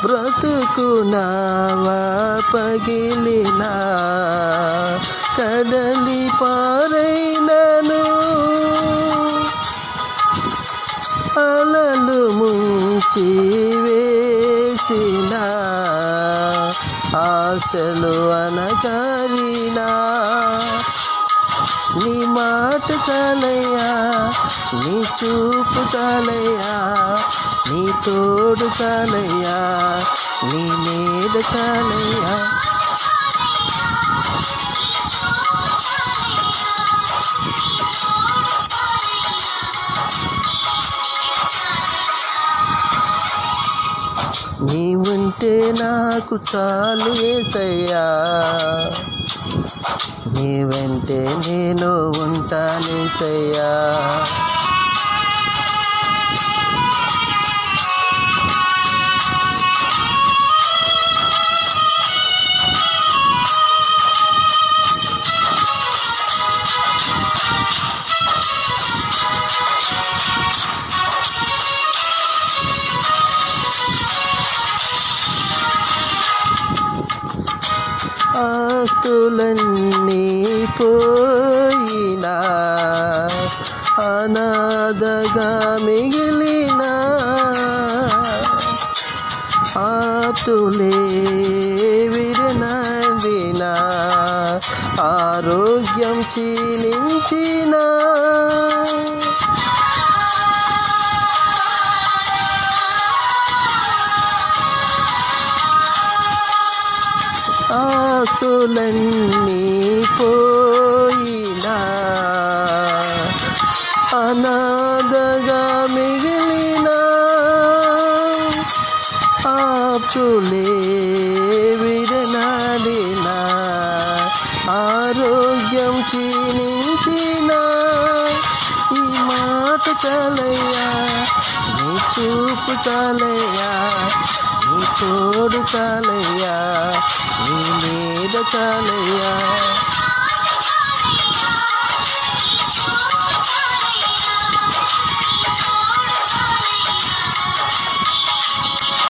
బ్రతుకు నావా పగిలినా కడలి పారైనను అలలు ముంచి వేసిన ఆశలు అనగారినా నీ మాట చాలయ్యా, నీ చూపు చాలయ్యా, నీ తోడు చాలయ్యా, నీ నీడ చాలయ్యా. నీ ఉంటే నాకు చాలు యేసయ్యా, నీ వెంటే నేను ఉంటానేసయ్యా. ఆస్తులన్నీ పోయినా అనాథగా మిగిలిన ఆప్తులే విడనాడిన ఆరోగ్యం క్షీణించిన ఆస్తులన్నీ పోయినా అనాథగా మిగిలిన ఆప్తులే విడనాడిన ఆరోగ్యం క్షీణించిన ఈ మాట చాలయ్యా, నీ చూపు చాలయ్యా, నీ తోడు చాలయ్యా, నీ నీడ చాలయ్యా.